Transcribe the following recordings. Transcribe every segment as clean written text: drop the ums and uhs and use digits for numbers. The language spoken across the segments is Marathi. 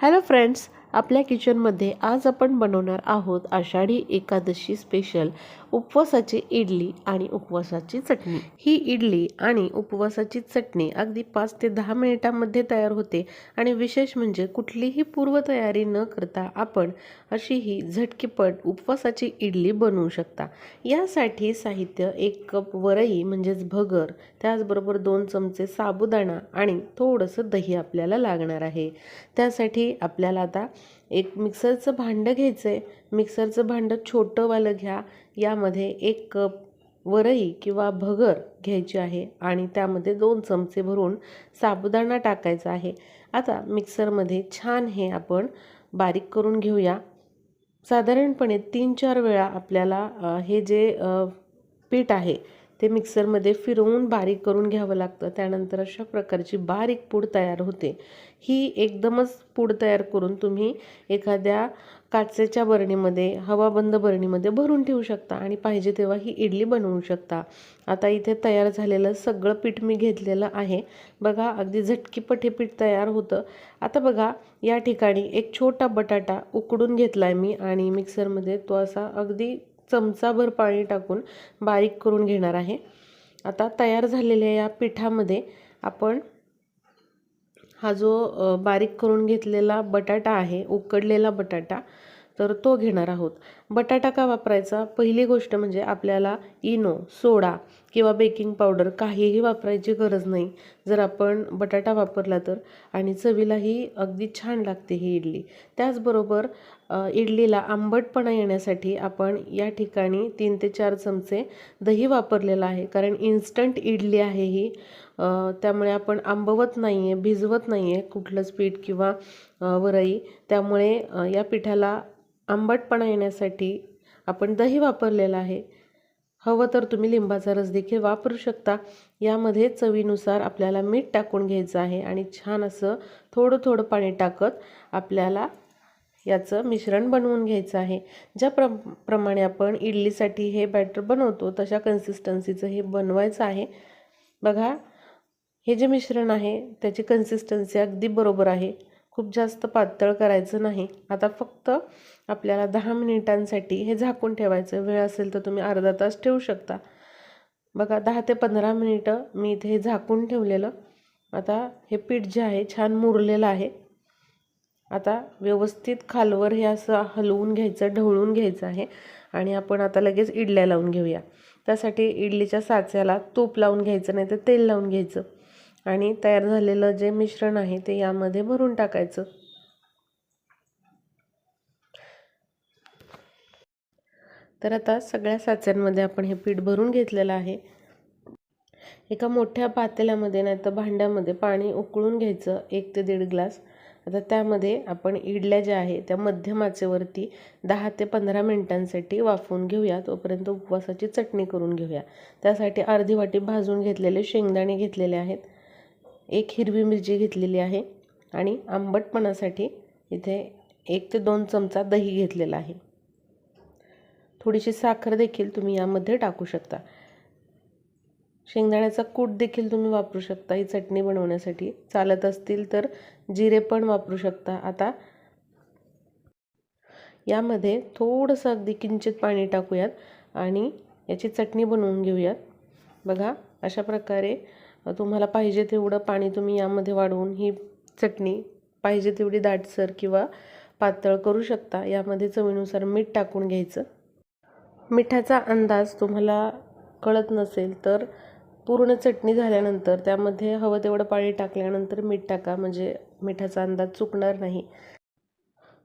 हॅलो फ्रेंड्स, आपल्या किचनमध्ये आज आपण बनवणार आहोत आषाढी एकादशी स्पेशल उपवासाची इडली आणि उपवासाची चटणी। ही इडली आणि उपवासाची चटणी अगदी 5 ते 10 मिनिटांमध्ये तयार होते आणि विशेष म्हणजे कुठलीही पूर्वतयारी न करता आपण अशी ही झटकीपट उपवासाची इडली बनवू शकता। यासाठी साहित्य 1 कप वरई म्हणजेच भगर, त्याचबरोबर 2 चमचे साबुदाणा आणि थोडंसं दही आपल्याला लागणार आहे। त्यासाठी आपल्याला आता एक मिक्सरचं भांडं घ्यायचं आहे। मिक्सरचं भांडं छोटंवालं घ्या। यामध्ये 1 कप वरई किंवा भगर घ्यायची आहे आणि त्यामध्ये 2 चमचे भरून साबुदाणा टाकायचा आहे। आता मिक्सरमध्ये छान हे आपण बारीक करून घेऊया। साधारणपणे 3-4 वेळा आपल्याला हे जे पीठ आहे ते मिक्सरमध्ये फिरवून बारीक करून घ्यावं लागतं। त्यानंतर अशा प्रकारची बारीक पूड तयार होते। ही एकदमच पूड तयार करून तुम्ही एखाद्या काचेच्या बरणीमध्ये, हवाबंद बरणीमध्ये भरून ठेवू शकता आणि पाहिजे तेव्हा ही इडली बनवू शकता। आता इथे तयार झालेलं सगळं पीठ मी घेतलेलं आहे। बघा, अगदी झटकीपट हे पीठ तयार होतं। आता बघा, या ठिकाणी एक छोटा बटाटा उकडून घेतलाय मी आणि मिक्सरमध्ये तो असा अगदी चमचाभर पाणी टाकून बारीक करून घेणार आहे। आता तयार झालेल्या या पिठामध्ये आपण हा जो बारीक करून घेतलेला बटाटा आहे, उकडलेला बटाटा, तर तो घेणार आहोत। बटाटा का वापरायचा? पहिली गोष्ट म्हणजे आपल्याला इनो, सोडा किंवा बेकिंग पावडर काहीही वापरायची गरज नाही जर आपण बटाटा वापरला तर, आणि चवीलाही अगदी छान लागते ही इडली। त्याचबरोबर इडलीला आंबटपणा येण्यासाठी आपण या ठिकाणी 3 ते 4 चमचे दही वापरलेलं आहे, कारण इन्स्टंट इडली आहे ही। त्यामुळे आपण आंबवत नाही आहे, भिजवत नाही आहे कुठलंच पीठ किंवा वरई। त्यामुळे या पिठाला आंबटपणा येण्यासाठी आपण दही वापरलेलं आहे। हवं तर तुम्ही लिंबाचा रस देखील वापरू शकता। यामध्ये चवीनुसार आपल्याला मीठ टाकून घ्यायचं आहे आणि छान असं थोडं थोडं पाणी टाकत आपल्याला याचं मिश्रण बनवून घ्यायचं आहे। ज्या प्रमाणे आपण इडलीसाठी हे बॅटर बनवतो तशा कन्सिस्टन्सीचं हे बनवायचं आहे। बघा, हे जे मिश्रण आहे त्याची कन्सिस्टन्सी अगदी बरोबर आहे, खूप जास्त पातळ करायचं नाही। आता फक्त आपल्याला 10 मिनिटांसाठी हे झाकून ठेवायचं। वेळ असेल तर तुम्ही अर्धा तास ठेवू शकता। बघा, 10 ते 15 मिनिटं मी इथे झाकून ठेवलेलं। आता हे पीठ जे आहे छान मुरलेलं आहे। आता व्यवस्थित खालवर हे असं हलवून घ्यायचं, ढवळून घ्यायचं आहे आणि आपण आता लगेच इडल्या लावून घेऊया। त्यासाठी इडलीच्या साच्याला तूप लावून घ्यायचं, नाही तर तेल लावून घ्यायचं आणि तयार झालेलं जे मिश्रण आहे ते यामध्ये भरून टाकायचं। तर आता सगळ्या साच्यांमध्ये आपण हे पीठ भरून घेतलेलं आहे। एका मोठ्या पातेल्यामध्ये नाही तर भांड्यामध्ये पाणी उकळून घ्यायचं, 1 ते 1.5 ग्लास। आता त्यामध्ये आपण इडल्या ज्या आहे त्या मध्यम आचेवरती 10 ते 15 मिनिटांसाठी वाफवून घेऊया। तोपर्यंत उपवासाची चटणी करून घेऊया। त्यासाठी अर्धी वाटी भाजून घेतलेले शेंगदाणे घेतलेले आहेत, 1 हिरवी मिरची घेतलेली आहे आणि आंबटपणासाठी इथे 1 ते 2 चमचा दही घेतलेला आहे। थोडीशी साखर देखील तुम्ही यामध्ये टाकू शकता। शेंगदाण्याचा कूट देखील तुम्ही वापरू शकता ही चटणी बनवण्यासाठी। चालत असतील तर जिरे पण वापरू शकता। आता यामध्ये थोडंसं अगदी किंचित पाणी टाकूयात आणि याची चटणी बनवून घेऊयात। बघा, अशा प्रकारे तुम्हाला पाहिजे तेवढं पाणी तुम्ही यामध्ये वाढवून ही चटणी पाहिजे तेवढी दाटसर किंवा पातळ करू शकता। यामध्ये चवीनुसार मीठ टाकून घ्यायचं। मिठाचा अंदाज तुम्हाला कळत नसेल तर पूर्ण चटणी झाल्यानंतर त्यामध्ये हवं तेवढं पाणी टाकल्यानंतर मीठ टाका, म्हणजे मिठाचा अंदाज चुकणार नाही।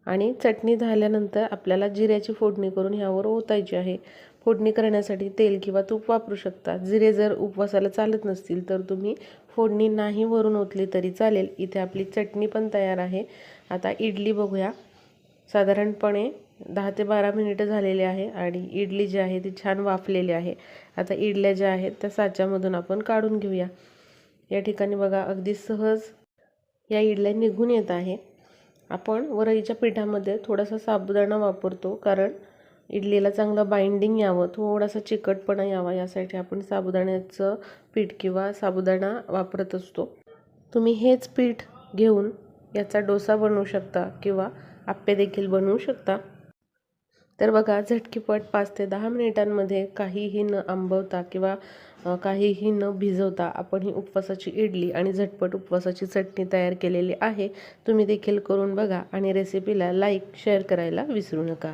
आणि चटणी झाल्यानंतर आपल्याला जिऱ्याची फोडणी करून ह्यावर ओतायची आहे। फोडणी करण्यासाठी तेल किंवा तूप वापरू शकता। जिरे जर उपवासाला चालत नसतील तर तुम्ही फोडणी नाही वरून ओतली तरी चालेल। इथे आपली चटणी पण तयार आहे। आता इडली बघूया। साधारणपणे 10 ते 12 मिनिटं झालेली आहे आणि इडली जी आहे ती छान वाफलेली आहे। आता इडल्या ज्या आहेत त्या साच्यामधून आपण काढून घेऊया। या ठिकाणी बघा, अगदी सहज या इडल्या निघून येत आहे। आपण वरईच्या पिठामध्ये थोडासा साबुदाणा वापरतो, कारण इडलीला चांगलं बाइंडिंग यावं, थोडासा चिकटपणा यावा यासाठी आपण साबुदाण्याचं पीठ किंवा साबुदाणा वापरत असतो। तुम्ही हेच पीठ घेऊन याचा डोसा बनवू शकता किंवा आप्पे देखील बनवू शकता। तर बघा, झटकीपट 5 ते 10 मिनिटांमध्ये काहीही न आंबवता किंवा काहीही न भिजवता आपण ही उपवासाची इडली आणि झटपट उपवासाची चटणी तयार केलेली आहे। तुम्ही देखील करून बघा आणि रेसिपीला लाईक शेअर करायला विसरू नका।